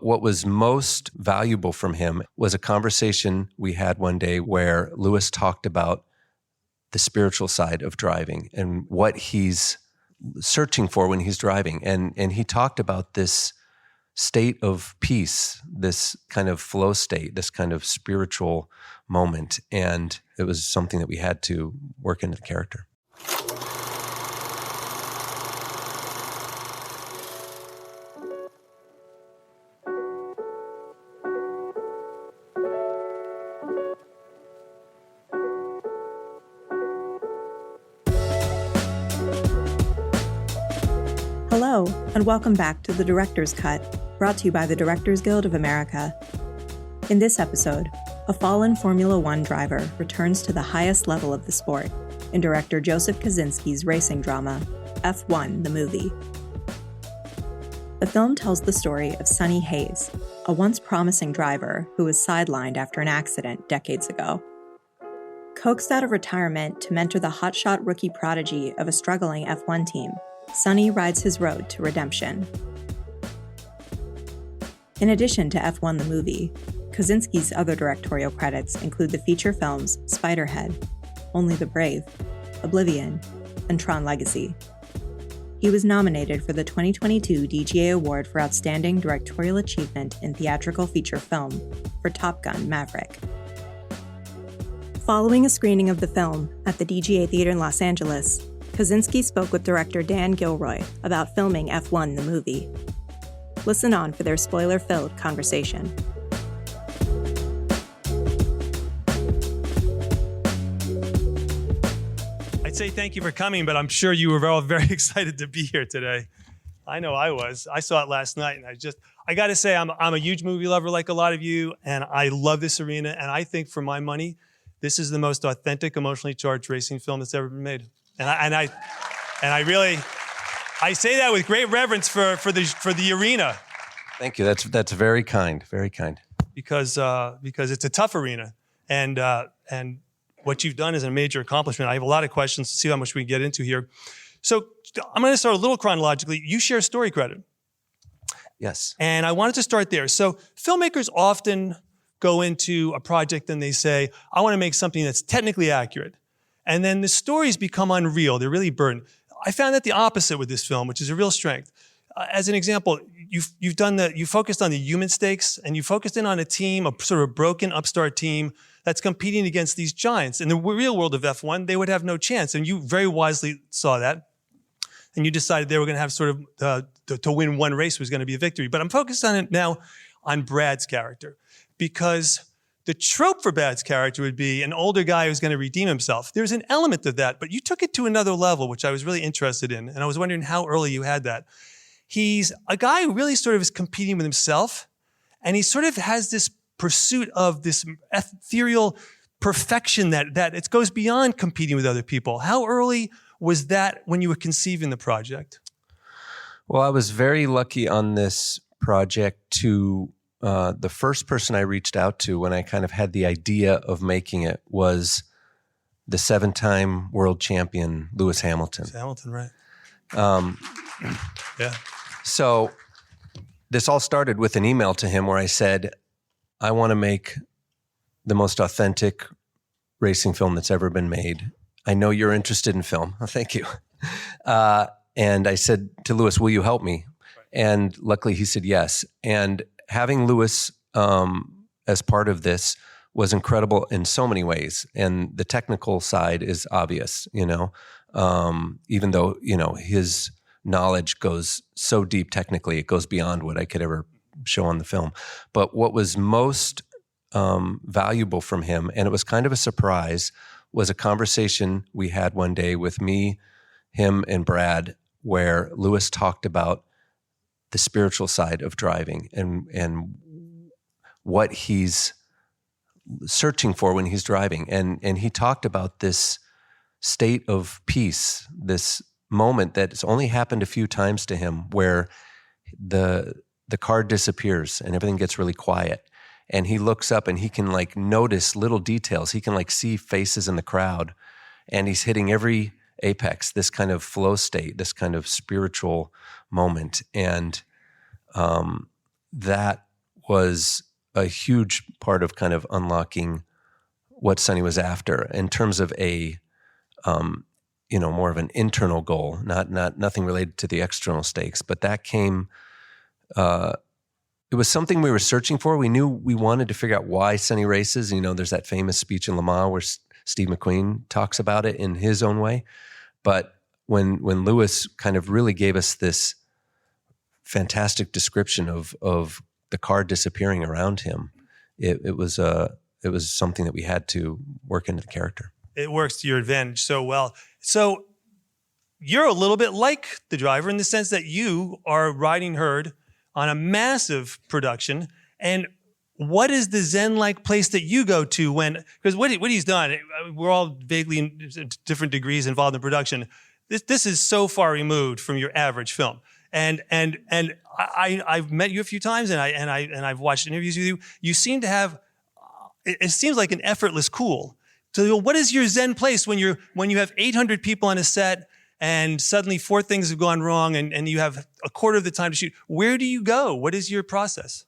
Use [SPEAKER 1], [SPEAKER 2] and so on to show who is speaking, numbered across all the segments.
[SPEAKER 1] What was most valuable from him was a conversation we had one day where Lewis talked about the spiritual side of driving and what he's searching for when he's driving. And he talked about this state of peace, this kind of flow state, this kind of spiritual moment. And it was something that we had to work into the character.
[SPEAKER 2] Hello, and welcome back to The Director's Cut, brought to you by the Directors Guild of America. In this episode, a fallen Formula One driver returns to the highest level of the sport in director Joseph Kosinski's racing drama, F1, the movie. The film tells the story of Sonny Hayes, a once promising driver who was sidelined after an accident decades ago. Coaxed out of retirement to mentor the hotshot rookie prodigy of a struggling F1 team, Sonny rides his road to redemption. In addition to F1 the movie, Kosinski's other directorial credits include the feature films Spiderhead, Only the Brave, Oblivion, and Tron Legacy. He was nominated for the 2022 DGA Award for Outstanding Directorial Achievement in Theatrical Feature Film for Top Gun: Maverick. Following a screening of the film at the DGA Theater in Los Angeles, Kosinski spoke with director Dan Gilroy about filming F1 the movie. Listen on for their spoiler-filled conversation.
[SPEAKER 3] I'd say thank you for coming, but I'm sure you were all very excited to be here today. I know I was. I saw it last night, and I got to say, I'm a huge movie lover like a lot of you, and I love this arena, and I think for my money, this is the most authentic, emotionally charged racing film that's ever been made. And I say that with great reverence for the arena.
[SPEAKER 1] Thank you. That's very kind. Very kind.
[SPEAKER 3] Because it's a tough arena, and what you've done is a major accomplishment. I have a lot of questions to see how much we can get into here. So I'm going to start a little chronologically. You share story credit.
[SPEAKER 1] Yes.
[SPEAKER 3] And I wanted to start there. So filmmakers often go into a project and they say, I want to make something that's technically accurate. And then the stories become unreal. They're really burdened. I found that the opposite with this film, which is a real strength. As an example, you focused on the human stakes, and you focused in on a team, a sort of broken upstart team that's competing against these giants. In the real world of F1, they would have no chance. And you very wisely saw that. And you decided they were going to have sort of, to win one race was going to be a victory. But I'm focused on it now on Brad's character, because the trope for Brad's character would be an older guy who's going to redeem himself. There's an element of that, but you took it to another level, which I was really interested in. And I was wondering how early you had that. He's a guy who really sort of is competing with himself, and he sort of has this pursuit of this ethereal perfection that it goes beyond competing with other people. How early was that when you were conceiving the project?
[SPEAKER 1] Well, I was very lucky on this project to the first person I reached out to when I kind of had the idea of making it was the 7-time world champion, Lewis Hamilton.
[SPEAKER 3] Hamilton, right. Yeah.
[SPEAKER 1] So this all started with an email to him where I said, I want to make the most authentic racing film that's ever been made. I know you're interested in film. Oh, thank you. And I said to Lewis, will you help me? Right. And luckily he said yes. And having Lewis as part of this was incredible in so many ways. And the technical side is obvious, even though, his knowledge goes so deep technically, it goes beyond what I could ever show on the film. But what was most valuable from him, and it was kind of a surprise, was a conversation we had one day with me, him, and Brad, where Lewis talked about the spiritual side of driving and what he's searching for when he's driving. And he talked about this state of peace, this moment that's only happened a few times to him, where the car disappears and everything gets really quiet. And he looks up and he can notice little details. He can see faces in the crowd, and he's hitting every apex, this kind of flow state, this kind of spiritual moment. And that was a huge part of kind of unlocking what Sonny was after in terms of a, more of an internal goal, nothing related to the external stakes. But that came, it was something we were searching for. We knew we wanted to figure out why Sonny races. There's that famous speech in Le Mans where Steve McQueen talks about it in his own way. But when Lewis kind of really gave us this fantastic description of the car disappearing around him, it was something that we had to work into the character.
[SPEAKER 3] It works to your advantage so well. So you're a little bit like the driver in the sense that you are riding herd on a massive production. And what is the Zen-like place that you go to because what he's done, we're all vaguely in different degrees involved in production. This is so far removed from your average film. And I've met you a few times and I've watched interviews with you. You seem to have, it seems like an effortless cool. So what is your Zen place when you have 800 people on a set and suddenly 4 things have gone wrong and you have a quarter of the time to shoot? Where do you go? What is your process?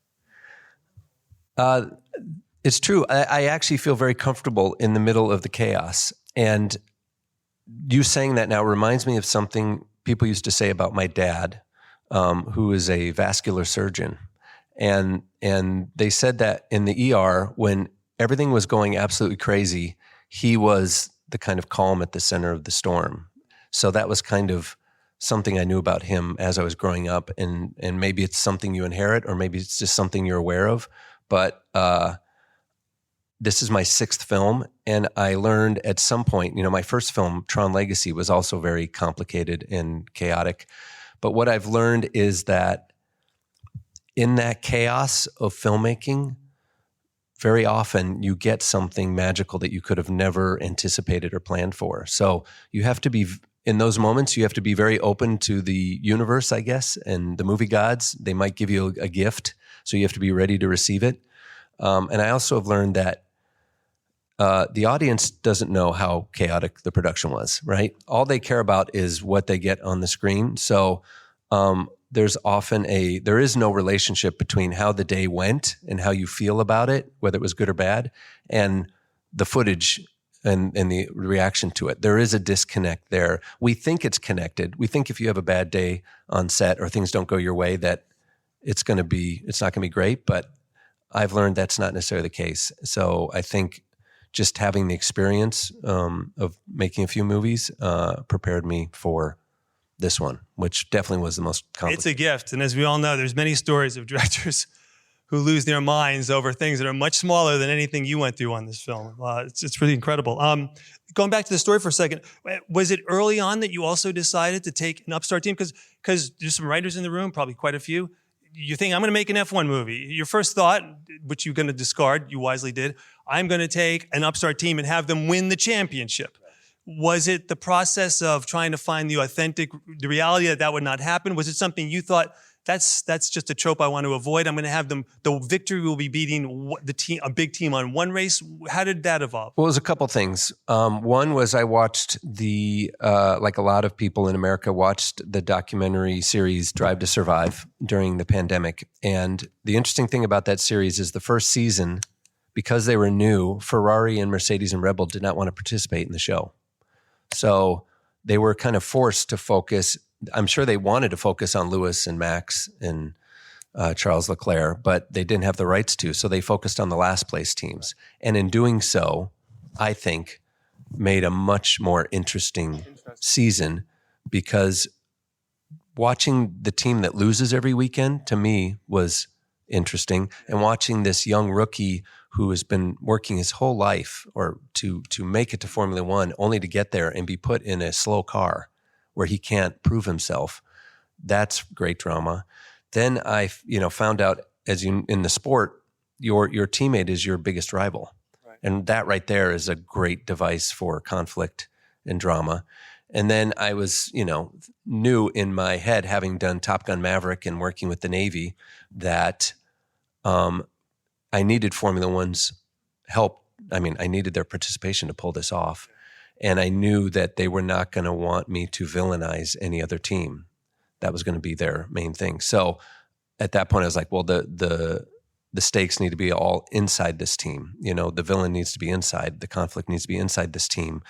[SPEAKER 1] It's true. I actually feel very comfortable in the middle of the chaos. And you saying that now reminds me of something people used to say about my dad, who is a vascular surgeon. And they said that in the ER, when everything was going absolutely crazy, he was the kind of calm at the center of the storm. So that was kind of something I knew about him as I was growing up. And maybe it's something you inherit, or maybe it's just something you're aware of. But this is my 6th film, and I learned at some point, my first film, Tron Legacy, was also very complicated and chaotic. But what I've learned is that in that chaos of filmmaking, very often you get something magical that you could have never anticipated or planned for. So you have to be, in those moments, you have to be very open to the universe, I guess, and the movie gods. They might give you a gift, so you have to be ready to receive it. And I also have learned that the audience doesn't know how chaotic the production was, right? All they care about is what they get on the screen. So there's often there is no relationship between how the day went and how you feel about it, whether it was good or bad, and the footage and the reaction to it. There is a disconnect there. We think it's connected. We think if you have a bad day on set or things don't go your way that it's not going to be great, but I've learned that's not necessarily the case. So I think just having the experience of making a few movies prepared me for this one, which definitely was the most complicated. It's
[SPEAKER 3] a gift. And as we all know, there's many stories of directors who lose their minds over things that are much smaller than anything you went through on this film. It's really incredible. Going back to the story for a second, was it early on that you also decided to take an upstart team? Because there's some writers in the room, probably quite a few. You think, I'm going to make an F1 movie. Your first thought, which you're going to discard, you wisely did, I'm going to take an upstart team and have them win the championship. Was it the process of trying to find the reality that would not happen? Was it something you thought, that's just a trope I want to avoid? I'm going to have them, the victory will be beating a big team on one race. How did that evolve?
[SPEAKER 1] Well, it was a couple things. One was I watched like a lot of people in America, watched the documentary series Drive to Survive during the pandemic. And the interesting thing about that series is the first season, because they were new, Ferrari and Mercedes and Red Bull did not want to participate in the show. So they were kind of forced to focus. I'm sure they wanted to focus on Lewis and Max and Charles Leclerc, but they didn't have the rights to. So they focused on the last place teams. And in doing so, I think, made a much more interesting season, because watching the team that loses every weekend, to me, was interesting. And watching this young rookie who has been working his whole life or to make it to Formula One, only to get there and be put in a slow car where he can't prove himself. That's great drama. Then I, found out, as you in the sport, your teammate is your biggest rival. Right. And that right there is a great device for conflict and drama. And then I was, knew in my head, having done Top Gun Maverick and working with the Navy, that I needed Formula One's help. I needed their participation to pull this off. And I knew that they were not going to want me to villainize any other team. That was going to be their main thing. So at that point, I was like, well, the the stakes need to be all inside this team. The villain needs to be inside. The conflict needs to be inside this team.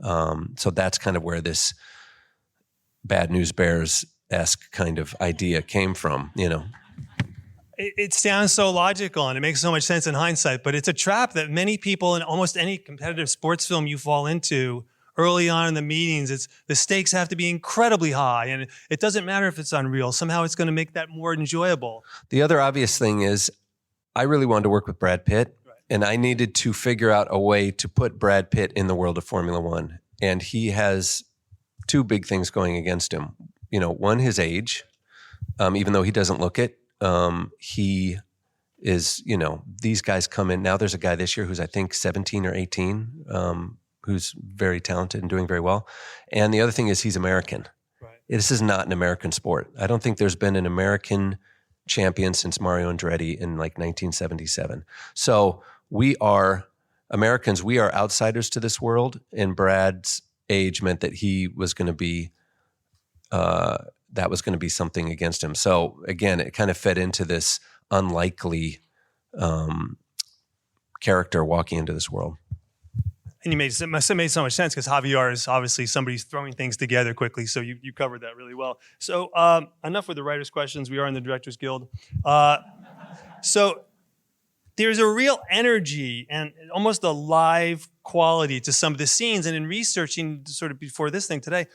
[SPEAKER 1] So that's kind of where this Bad News Bears-esque kind of idea came from,
[SPEAKER 3] It sounds so logical and it makes so much sense in hindsight, but it's a trap that many people in almost any competitive sports film you fall into early on in the meetings, the stakes have to be incredibly high, and it doesn't matter if it's unreal. Somehow it's going to make that more enjoyable.
[SPEAKER 1] The other obvious thing is I really wanted to work with Brad Pitt, and I needed to figure out a way to put Brad Pitt in the world of Formula One. And he has two big things going against him. One, his age, even though he doesn't look it. He is, these guys come in. Now there's a guy this year who's I think 17 or 18, who's very talented and doing very well. And the other thing is he's American.
[SPEAKER 3] Right.
[SPEAKER 1] This is not an American sport. I don't think there's been an American champion since Mario Andretti in like 1977. So we are Americans. We are outsiders to this world. And Brad's age meant that he was going to be, that was going to be something against him. So again, it kind of fed into this unlikely character walking into this world.
[SPEAKER 3] And it must have made so much sense because Javier is obviously somebody who's throwing things together quickly. So you covered that really well. So enough with the writers' questions. We are in the Directors Guild. So there's a real energy and almost a live quality to some of the scenes. And in researching sort of before this thing today,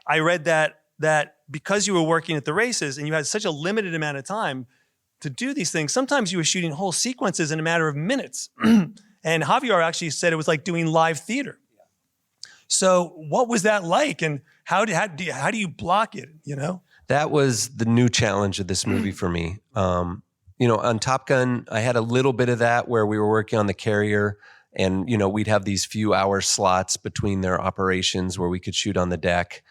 [SPEAKER 3] I read that because you were working at the races and you had such a limited amount of time to do these things, sometimes you were shooting whole sequences in a matter of minutes. And Javier actually said it was like doing live theater. So what was that like? And how do you block it,
[SPEAKER 1] That was the new challenge of this movie for me. On Top Gun, I had a little bit of that where we were working on the carrier and, we'd have these few hour slots between their operations where we could shoot on the deck.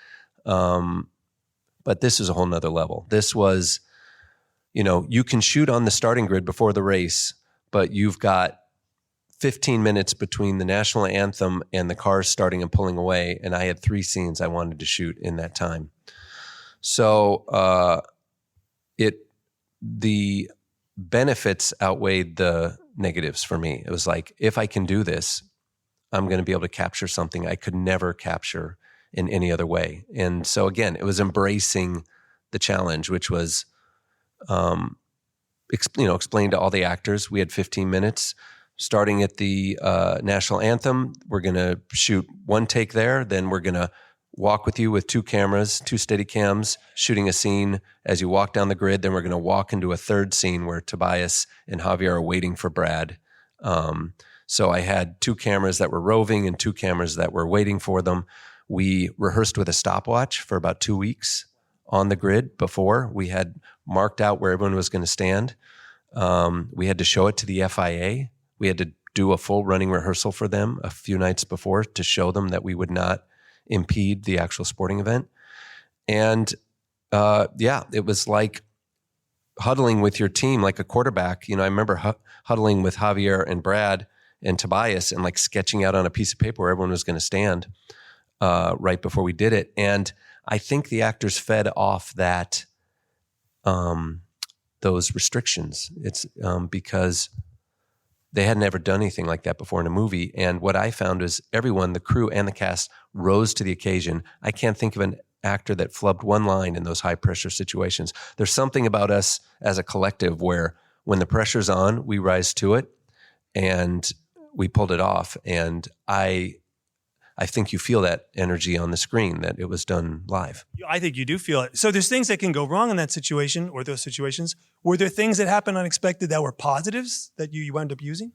[SPEAKER 1] But this is a whole nother level. This was, you can shoot on the starting grid before the race, but you've got 15 minutes between the national anthem and the cars starting and pulling away. And I had 3 scenes I wanted to shoot in that time. So the benefits outweighed the negatives for me. It was like, if I can do this, I'm going to be able to capture something I could never capture in any other way. And so again, it was embracing the challenge, which was, explain to all the actors. We had 15 minutes starting at the national anthem. We're going to shoot 1 take there. Then we're going to walk with you with 2 cameras, 2 steady cams, shooting a scene as you walk down the grid. Then we're going to walk into a 3rd scene where Tobias and Javier are waiting for Brad. So I had 2 cameras that were roving and 2 cameras that were waiting for them. We rehearsed with a stopwatch for about 2 weeks on the grid before. We had marked out where everyone was going to stand. We had to show it to the FIA. We had to do a full running rehearsal for them a few nights before to show them that we would not impede the actual sporting event. And it was like huddling with your team like a quarterback. I remember huddling with Javier and Brad and Tobias and like sketching out on a piece of paper where everyone was going to stand right before we did it. And I think the actors fed off that those restrictions. It's because they had never done anything like that before in a movie. And what I found is everyone, the crew and the cast, rose to the occasion. I can't think of an actor that flubbed 1 line in those high pressure situations. There's something about us as a collective where when the pressure's on, we rise to it, and we pulled it off. And I think you feel that energy on the screen, that it was done live.
[SPEAKER 3] I think you do feel it. So there's things that can go wrong in that situation or those situations. Were there things that happened unexpected that were positives that you wound up using?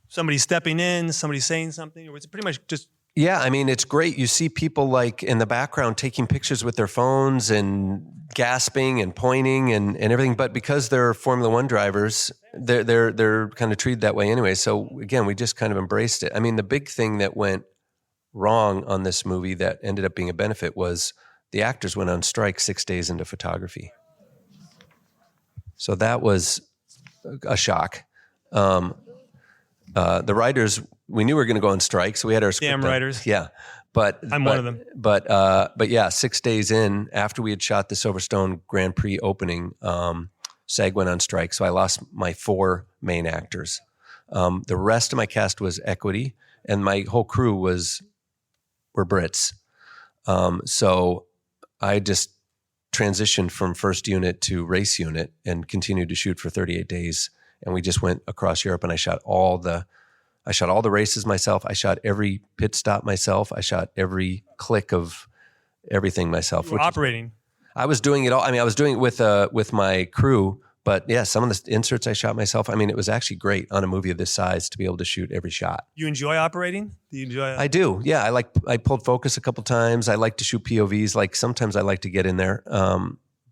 [SPEAKER 3] Somebody stepping in, somebody saying something, or was it pretty much just...
[SPEAKER 1] Yeah, I mean, it's great. You see people like in the background taking pictures with their phones and gasping and pointing and everything. But because they're Formula One drivers, they're kind of treated that way anyway. So again, we just kind of embraced it. I mean, the big thing that went wrong on this movie that ended up being a benefit was the actors went on strike 6 days into photography. So that was a shock. The writers, we knew we were going to go on strike, so we had our script.
[SPEAKER 3] Damn
[SPEAKER 1] done.
[SPEAKER 3] writers.
[SPEAKER 1] Yeah.
[SPEAKER 3] I'm one of them.
[SPEAKER 1] But yeah, 6 days in, after we had shot the Silverstone Grand Prix opening, SAG went on strike, so I lost my 4 main actors. The rest of my cast was equity, and my whole crew were Brits. So I just transitioned from first unit to race unit and continued to shoot for 38 days. And we just went across Europe, and I shot all the races myself. I shot every pit stop myself. I shot every click of everything myself.
[SPEAKER 3] You were operating.
[SPEAKER 1] I was doing it all. I mean, I was doing it with my crew, but yeah, some of the inserts I shot myself. I mean, it was actually great on a movie of this size to be able to shoot every shot.
[SPEAKER 3] You enjoy operating? Do you enjoy it?
[SPEAKER 1] I do. Yeah, I pulled focus a couple times. I like to shoot POVs. Like sometimes I like to get in there.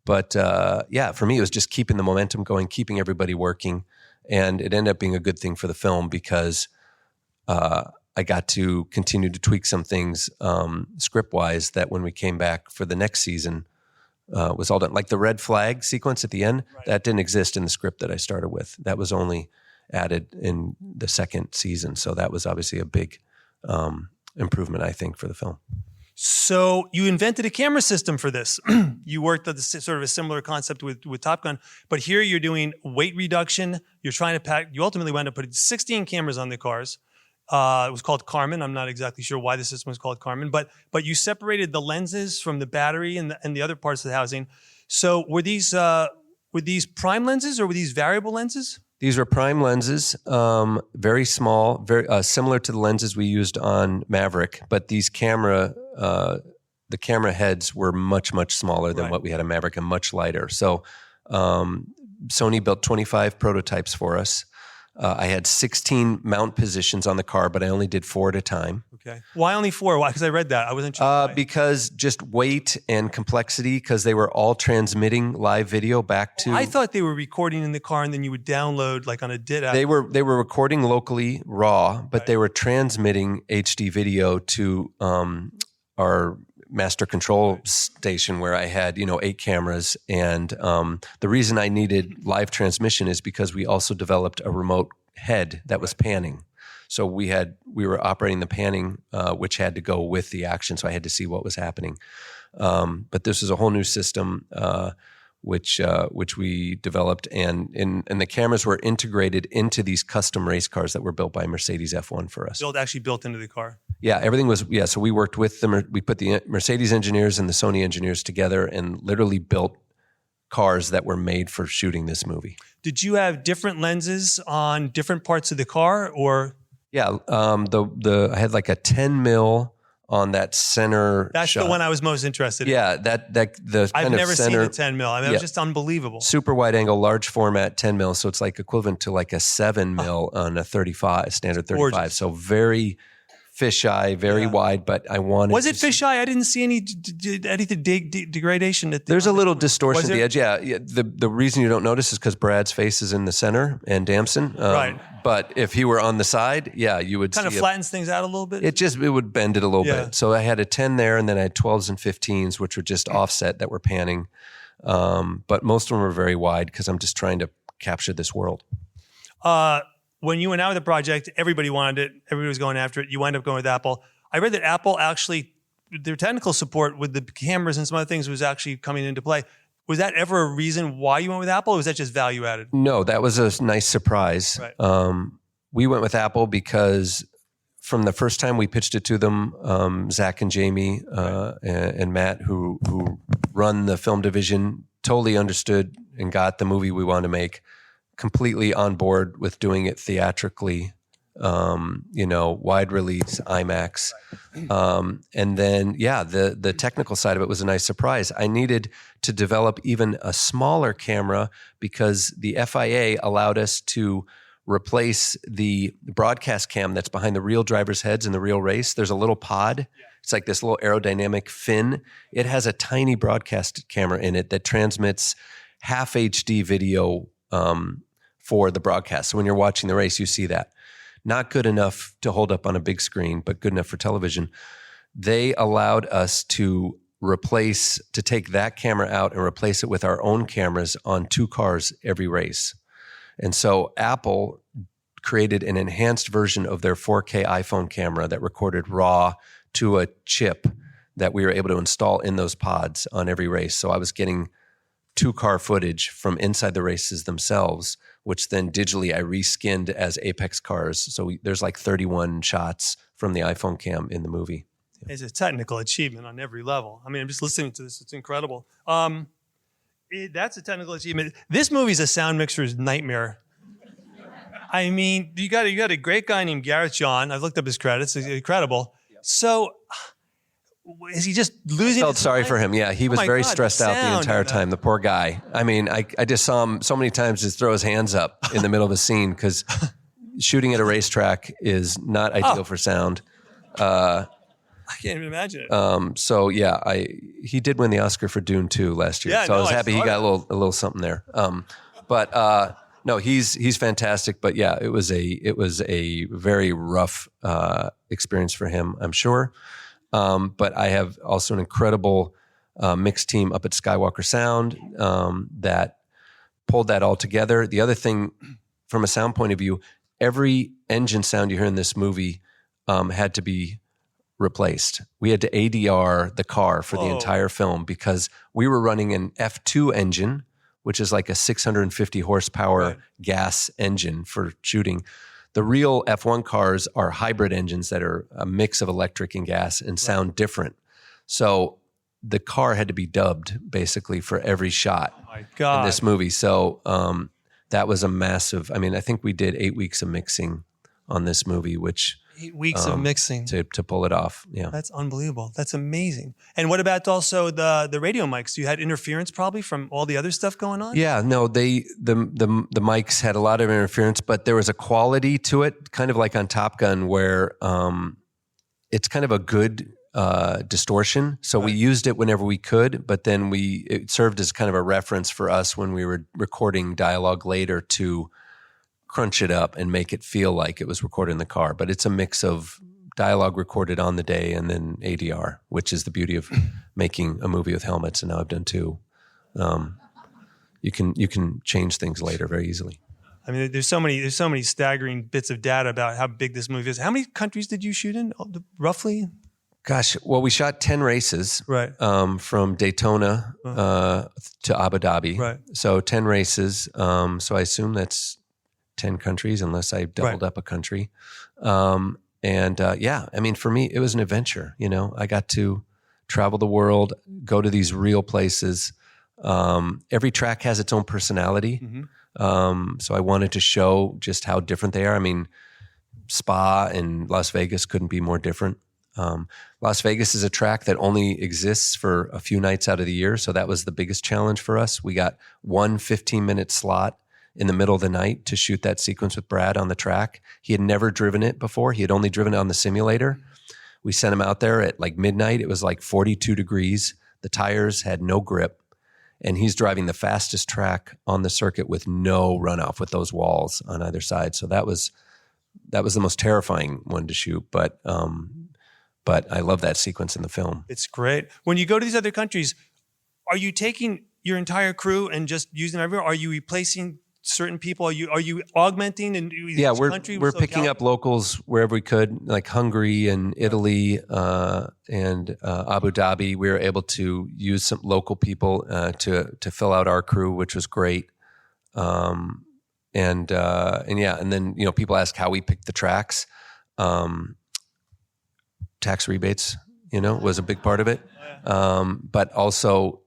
[SPEAKER 1] But for me, it was just keeping the momentum going, keeping everybody working. And it ended up being a good thing for the film because I got to continue to tweak some things script-wise that when we came back for the next season was all done. Like the red flag sequence at the end, that didn't exist in the script that I started with. That was only added in the second season. So that was obviously a big improvement, I think, for the film.
[SPEAKER 3] So you invented a camera system for this. You worked at sort of a similar concept with Top Gun, but here you're doing weight reduction. You're trying to pack. You ultimately wound up putting 16 cameras on the cars. It was called Carmen. I'm not exactly sure why the system was called Carmen, but you separated the lenses from the battery and the other parts of the housing. So were these prime lenses or were these variable lenses?
[SPEAKER 1] These were prime lenses, very small, very similar to the lenses we used on Maverick, but these the camera heads were much, much smaller than what we had on Maverick and much lighter. So Sony built 25 prototypes for us. I had 16 mount positions on the car, but I only did 4 at a time.
[SPEAKER 3] Okay. Why only 4? Why? Because I read that. I wasn't sure.
[SPEAKER 1] Because just weight and complexity, because they were all transmitting live video back to...
[SPEAKER 3] I thought they were recording in the car and then you would download like on a DIT app.
[SPEAKER 1] They were recording locally raw, but they were transmitting HD video to our master control station where I had, 8 cameras. And the reason I needed live transmission is because we also developed a remote head that was panning. So we were operating the panning, which had to go with the action. So I had to see what was happening. But this is a whole new system, which we developed, and the cameras were integrated into these custom race cars that were built by Mercedes F1 for us.
[SPEAKER 3] Actually built into the car.
[SPEAKER 1] Yeah, everything was, so we worked with them. We put the Mercedes engineers and the Sony engineers together and literally built cars that were made for shooting this movie.
[SPEAKER 3] Did you have different lenses on different parts of the car, or?
[SPEAKER 1] Yeah, I had like a 10 mil on that center
[SPEAKER 3] That's
[SPEAKER 1] shot.
[SPEAKER 3] The one I was most interested in.
[SPEAKER 1] Yeah, the
[SPEAKER 3] I've
[SPEAKER 1] kind
[SPEAKER 3] never
[SPEAKER 1] of center,
[SPEAKER 3] seen a 10 mil. I mean, it was just unbelievable.
[SPEAKER 1] Super wide angle, large format 10 mil. So it's like equivalent to like a 7 mil on a 35, standard 35.
[SPEAKER 3] Gorgeous.
[SPEAKER 1] So very fisheye, very wide, but I wanted
[SPEAKER 3] Was it fisheye? I didn't see any degradation.
[SPEAKER 1] There's a little distortion at the edge.
[SPEAKER 3] there?
[SPEAKER 1] Yeah. The reason you don't notice is because Brad's face is in the center and Damson.
[SPEAKER 3] Right.
[SPEAKER 1] But if he were on the side, you would
[SPEAKER 3] kind of flattens things out a little bit.
[SPEAKER 1] It would bend it a little bit. So I had a 10 there, and then I had 12s and 15s, which were just offset that were panning. But most of them were very wide because I'm just trying to capture this world.
[SPEAKER 3] When you went out with the project, everybody wanted it. Everybody was going after it. You wind up going with Apple. I read that Apple actually, their technical support with the cameras and some other things was actually coming into play. Was that ever a reason why you went with Apple, or was that just value added? No, that was a nice surprise. Right. We went with Apple because from the first time we pitched it to them, Zach and Jamie and Matt, who run the film division, totally understood and got the movie we wanted to make. Completely on board with doing it theatrically, wide release, IMAX. And then, the technical side of it was a nice surprise. I needed to develop even a smaller camera because the FIA allowed us to replace the broadcast cam that's behind the real drivers' heads in the real race. There's a little pod. It's like this little aerodynamic fin. It has a tiny broadcast camera in it that transmits half HD video for the broadcast. So when you're watching the race, you see that. Not good enough to hold up on a big screen, but good enough for television. They allowed us to take that camera out and replace it with our own cameras on 2 cars every race. And so Apple created an enhanced version of their 4K iPhone camera that recorded raw to a chip that we were able to install in those pods on every race. So I was getting
[SPEAKER 1] 2-car footage from inside the races themselves, which then digitally I reskinned as Apex cars. So there's like 31 shots from the iPhone cam in the movie.
[SPEAKER 3] It's a technical achievement on every level. I mean, I'm just listening to this. It's incredible. That's a technical achievement. This movie's a sound mixer's nightmare. I mean, you got a great guy named Gareth John. I've looked up his credits. It's incredible. So is he just losing?
[SPEAKER 1] I felt sorry for him. Yeah, he was very stressed out the entire time. The poor guy. I mean, I just saw him so many times just throw his hands up in the middle of a scene because shooting at a racetrack is not ideal for sound.
[SPEAKER 3] I can't even imagine it.
[SPEAKER 1] So yeah, he did win the Oscar for Dune 2 last year.
[SPEAKER 3] Yeah,
[SPEAKER 1] so I was happy he got a little something there. No, he's fantastic. But yeah, it was a very rough experience for him, I'm sure. But I have also an incredible mix team up at Skywalker Sound that pulled that all together. The other thing, from a sound point of view, every engine sound you hear in this movie had to be replaced. We had to ADR the car for the entire film because we were running an F2 engine, which is like a 650 horsepower gas engine for shooting. The real F1 cars are hybrid engines that are a mix of electric and gas and sound different. So the car had to be dubbed basically for every shot in this movie. So that was a massive, I mean, I think we did 8 weeks of mixing on this movie, which
[SPEAKER 3] 8 weeks of mixing
[SPEAKER 1] to pull it off. Yeah,
[SPEAKER 3] that's unbelievable. That's amazing. And what about also the radio mics? You had interference probably from all the other stuff going on.
[SPEAKER 1] Yeah, no, the mics had a lot of interference, but there was a quality to it, kind of like on Top Gun, where it's kind of a good distortion. So we used it whenever we could, but then it served as kind of a reference for us when we were recording dialogue later to crunch it up and make it feel like it was recorded in the car. But it's a mix of dialogue recorded on the day and then ADR, which is the beauty of making a movie with helmets. And now I've done 2. You can change things later very easily.
[SPEAKER 3] I mean, there's so many staggering bits of data about how big this movie is. How many countries did you shoot in, roughly?
[SPEAKER 1] Gosh, well, we shot 10 races,
[SPEAKER 3] right?
[SPEAKER 1] From Daytona to Abu Dhabi.
[SPEAKER 3] Right.
[SPEAKER 1] So 10 races. So I assume that's 10 countries, unless I doubled up a country. Yeah, I mean, for me, it was an adventure. You know, I got to travel the world, go to these real places. Every track has its own personality. Mm-hmm. So I wanted to show just how different they are. I mean, Spa and Las Vegas couldn't be more different. Las Vegas is a track that only exists for a few nights out of the year. So that was the biggest challenge for us. We got one 15-minute slot in the middle of the night to shoot that sequence with Brad on the track. He had never driven it before. He had only driven it on the simulator. We sent him out there at like midnight. It was like 42 degrees. The tires had no grip. And he's driving the fastest track on the circuit with no runoff with those walls on either side. So that was the most terrifying one to shoot. But I love that sequence in the film.
[SPEAKER 3] It's great. When you go to these other countries, are you taking your entire crew and just using them everywhere? Are you replacing certain people? Are you augmenting in each country?
[SPEAKER 1] We're picking up locals wherever we could, like Hungary and Italy and Abu Dhabi. We were able to use some local people to fill out our crew, which was great. And then people ask how we picked the tracks. Tax rebates, was a big part of it. But also,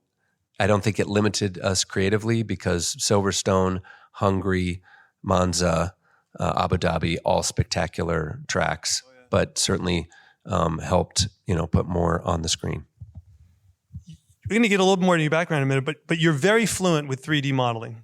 [SPEAKER 1] I don't think it limited us creatively because Silverstone, Hungary, Monza, Abu Dhabi, all spectacular tracks, but certainly helped, put more on the screen.
[SPEAKER 3] We're going to get a little more into your background in a minute, but you're very fluent with 3D modeling.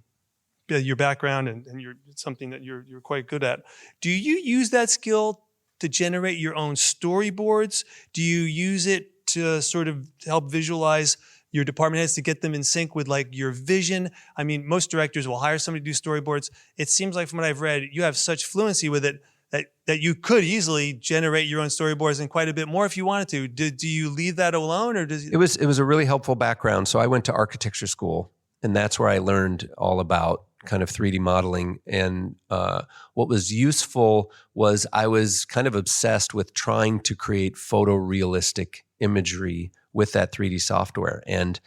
[SPEAKER 3] Your background and it's something that you're quite good at. Do you use that skill to generate your own storyboards? Do you use it to sort of help visualize your department heads to get them in sync with like your vision? I mean, most directors will hire somebody to do storyboards. It seems like from what I've read, you have such fluency with it that you could easily generate your own storyboards and quite a bit more if you wanted to. Do you leave that alone, or does
[SPEAKER 1] it was a really helpful background. So I went to architecture school, and that's where I learned all about kind of 3D modeling. And what was useful was I was kind of obsessed with trying to create photorealistic imagery with that 3D software. And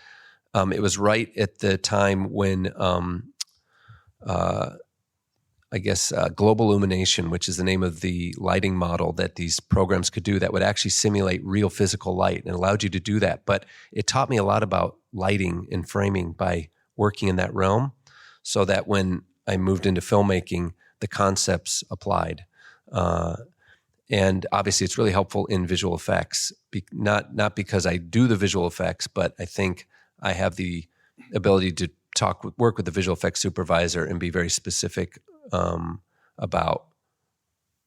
[SPEAKER 1] It was right at the time when, global illumination, which is the name of the lighting model that these programs could do that would actually simulate real physical light and allowed you to do that. But it taught me a lot about lighting and framing by working in that realm, so that when I moved into filmmaking, the concepts applied. And obviously it's really helpful in visual effects, not because I do the visual effects, but I think I have the ability to work with the visual effects supervisor and be very specific about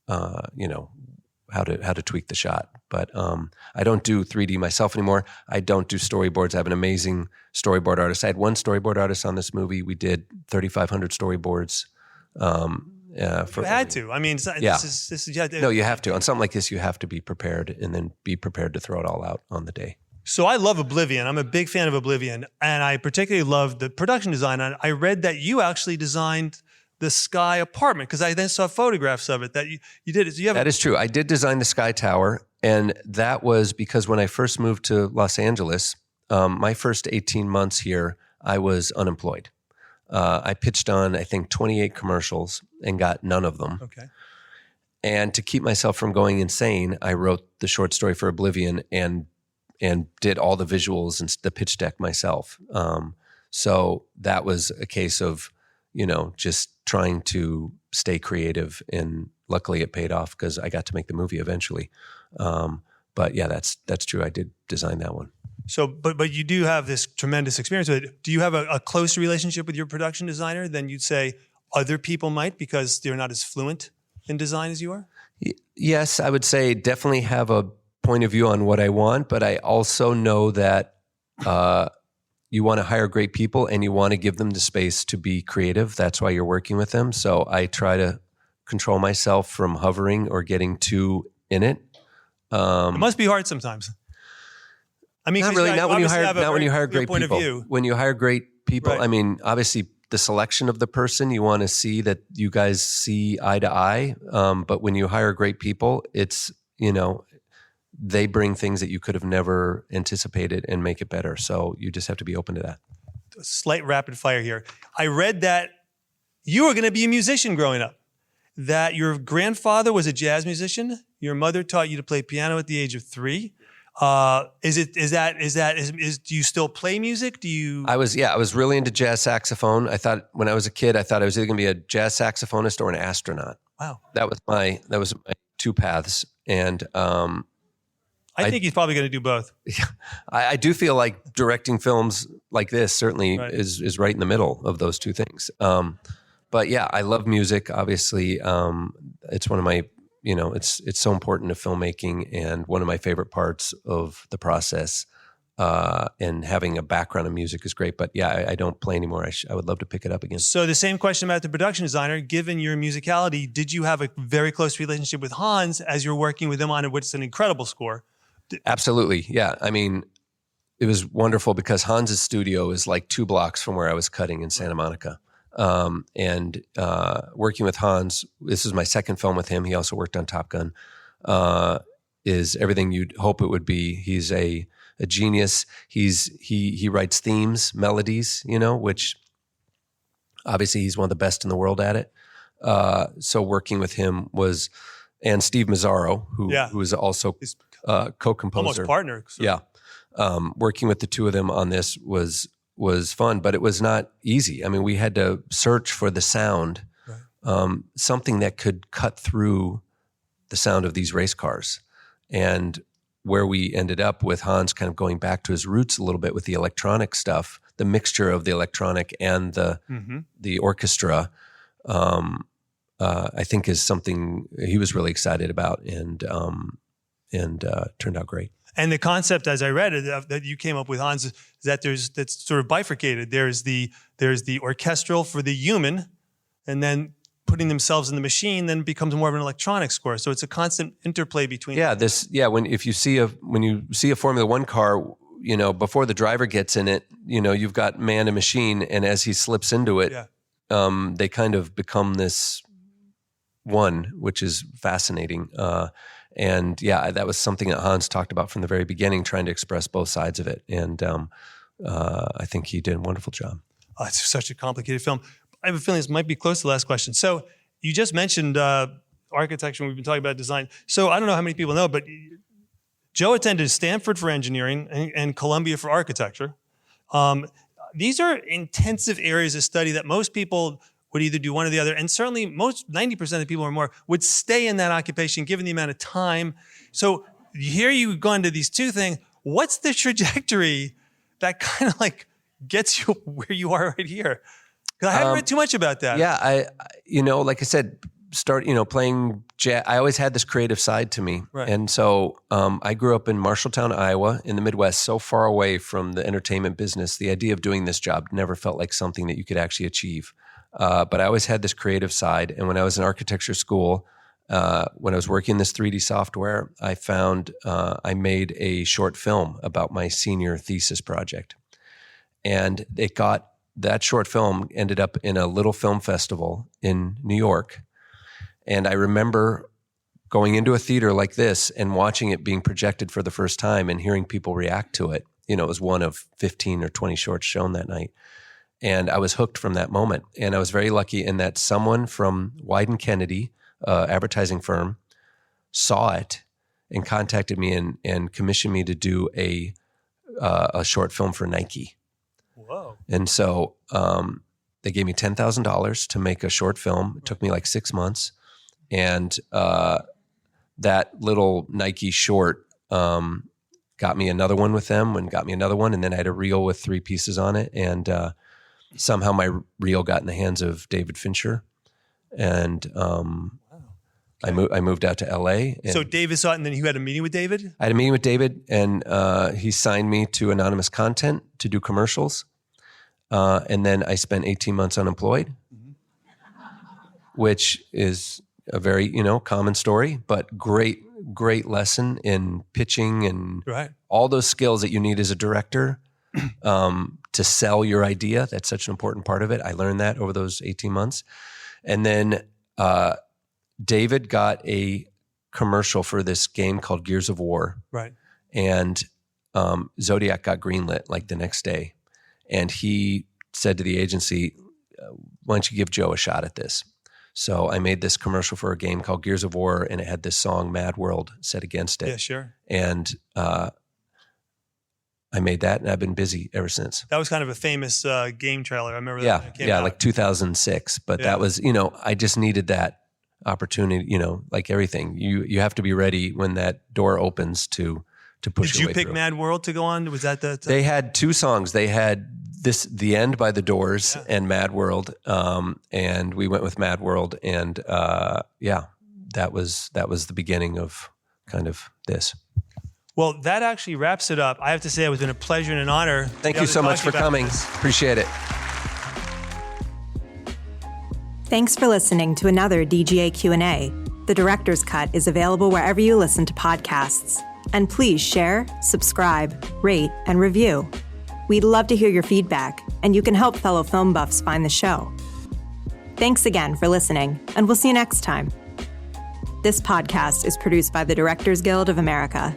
[SPEAKER 1] how to tweak the shot. But I don't do 3D myself anymore. I don't do storyboards. I have an amazing storyboard artist. I had one storyboard artist on this movie. We did 3,500 storyboards.
[SPEAKER 3] You had to. I mean,
[SPEAKER 1] yeah.
[SPEAKER 3] This is
[SPEAKER 1] No, you have to. On something like this, you have to be prepared and then be prepared to throw it all out on the day.
[SPEAKER 3] So I love Oblivion. I'm a big fan of Oblivion. And I particularly love the production design. And I read that you actually designed the Sky apartment, because I then saw photographs of it that you did. So
[SPEAKER 1] that is true. I did design the Sky Tower. And that was because when I first moved to Los Angeles, my first 18 months here, I was unemployed. I pitched on, I think, 28 commercials and got none of them.
[SPEAKER 3] Okay.
[SPEAKER 1] And to keep myself from going insane, I wrote the short story for Oblivion and did all the visuals and the pitch deck myself. So that was a case of, just trying to stay creative, and luckily it paid off because I got to make the movie eventually. But yeah, that's true. I did design that one.
[SPEAKER 3] So, but you do have this tremendous experience with it. Do you have a closer relationship with your production designer than you'd say other people might, because they're not as fluent in design as you are?
[SPEAKER 1] Yes, I would say definitely have a point of view on what I want, but I also know that you want to hire great people and you want to give them the space to be creative. That's why you're working with them. So I try to control myself from hovering or getting too in it.
[SPEAKER 3] It must be hard sometimes. I mean,
[SPEAKER 1] not really. Not when you hire great
[SPEAKER 3] point
[SPEAKER 1] people.
[SPEAKER 3] Of view.
[SPEAKER 1] When you hire great people,
[SPEAKER 3] Right.
[SPEAKER 1] I mean, obviously the selection of the person, you want to see that you guys see eye to eye. But when you hire great people, it's, they bring things that you could have never anticipated and make it better. So you just have to be open to that.
[SPEAKER 3] Slight rapid fire here. I read that you were going to be a musician growing up, that your grandfather was a jazz musician. Your mother taught you to play piano at the age of 3. Do you still play music?
[SPEAKER 1] I was really into jazz saxophone. I thought when I was a kid, I was either going to be a jazz saxophonist or an astronaut.
[SPEAKER 3] Wow.
[SPEAKER 1] That was my two paths. And,
[SPEAKER 3] I think he's probably going to do both.
[SPEAKER 1] I do feel like directing films like this certainly
[SPEAKER 3] Right.
[SPEAKER 1] is right in the middle of those two things. But yeah, I love music. Obviously, it's one of my, it's so important to filmmaking and one of my favorite parts of the process. And having a background in music is great. But yeah, I don't play anymore. I would love to pick it up again.
[SPEAKER 3] So the same question about the production designer. Given your musicality, did you have a very close relationship with Hans as you're working with him on it, which is an incredible score?
[SPEAKER 1] Absolutely. Yeah. I mean, it was wonderful because Hans's studio is like 2 blocks from where I was cutting in Santa Monica. And working with Hans, this is my second film with him. He also worked on Top Gun, is everything you'd hope it would be. He's a genius. He writes themes, melodies, which obviously he's one of the best in the world at it. So working with him and Steve Mazzaro, who is also co-composer.
[SPEAKER 3] Almost partner. So.
[SPEAKER 1] Yeah. Working with the two of them on this was fun, but it was not easy. I mean, we had to search for the sound, right. Something that could cut through the sound of these race cars. And where we ended up with Hans kind of going back to his roots a little bit with the electronic stuff, the mixture of the electronic and the orchestra, I think is something he was really excited about and turned out great.
[SPEAKER 3] And the concept, as I read it, that you came up with, Hans, is that that's sort of bifurcated. There's the orchestral for the human, and then putting themselves in the machine then becomes more of an electronic score. So it's a constant interplay between.
[SPEAKER 1] Yeah, when you see a Formula One car, before the driver gets in it, you've got man and machine, and as he slips into it, they kind of become this one, which is fascinating. And yeah, that was something that Hans talked about from the very beginning, trying to express both sides of it. And I think he did a wonderful job.
[SPEAKER 3] Oh, it's such a complicated film. I have a feeling this might be close to the last question. So you just mentioned architecture, and we've been talking about design. So I don't know how many people know, but Joe attended Stanford for engineering and Columbia for architecture. These are intensive areas of study that most people would either do one or the other. And certainly 90% of the people or more would stay in that occupation given the amount of time. So here you've gone to these two things. What's the trajectory that kind of like gets you where you are right here? Because I haven't read too much about that.
[SPEAKER 1] Yeah, like I said, playing jazz. I always had this creative side to me.
[SPEAKER 3] Right.
[SPEAKER 1] And so I grew up in Marshalltown, Iowa, in the Midwest, so far away from the entertainment business. The idea of doing this job never felt like something that you could actually achieve. But I always had this creative side. And when I was in architecture school, when I was working this 3D software, I found I made a short film about my senior thesis project. And that short film ended up in a little film festival in New York. And I remember going into a theater like this and watching it being projected for the first time and hearing people react to it. It was one of 15 or 20 shorts shown that night. And I was hooked from that moment. And I was very lucky in that someone from Wyden Kennedy, advertising firm, saw it and contacted me and commissioned me to do a short film for Nike.
[SPEAKER 3] Whoa.
[SPEAKER 1] And so they gave me $10,000 to make a short film. It took me like 6 months. And that little Nike short got me another one with them and got me another one. And then I had a reel with 3 pieces on it. And somehow my reel got in the hands of David Fincher. And I moved out to LA.
[SPEAKER 3] So David saw it, and then you had a meeting with David?
[SPEAKER 1] I had a meeting with David, and he signed me to Anonymous Content to do commercials. And then I spent 18 months unemployed, which is a very, common story, but great lesson in pitching and all those skills that you need as a director to sell your idea. That's such an important part of it. I learned that over those 18 months. And then David got a commercial for this game called Gears of War.
[SPEAKER 3] Right.
[SPEAKER 1] And Zodiac got greenlit like the next day. And he said to the agency, why don't you give Joe a shot at this? So I made this commercial for a game called Gears of War, and it had this song Mad World set against it.
[SPEAKER 3] Yeah, sure.
[SPEAKER 1] And I made that, and I've been busy ever since.
[SPEAKER 3] That was kind of a famous game trailer. I remember that when it came out.
[SPEAKER 1] Like 2006. But that was, I just needed that opportunity, like everything. You have to be ready when that door opens to push
[SPEAKER 3] Did
[SPEAKER 1] your
[SPEAKER 3] you
[SPEAKER 1] way
[SPEAKER 3] pick
[SPEAKER 1] through.
[SPEAKER 3] Mad World to go on? Was that the...
[SPEAKER 1] They had 2 songs. They had The End by The Doors and Mad World. And we went with Mad World. And that was the beginning of kind of this.
[SPEAKER 3] Well, that actually wraps it up. I have to say it's been a pleasure and an honor.
[SPEAKER 1] Thank you so much for coming. Appreciate it.
[SPEAKER 2] Thanks for listening to another DGA Q&A. The Director's Cut is available wherever you listen to podcasts. And please share, subscribe, rate, and review. We'd love to hear your feedback, and you can help fellow film buffs find the show. Thanks again for listening, and we'll see you next time. This podcast is produced by the Directors Guild of America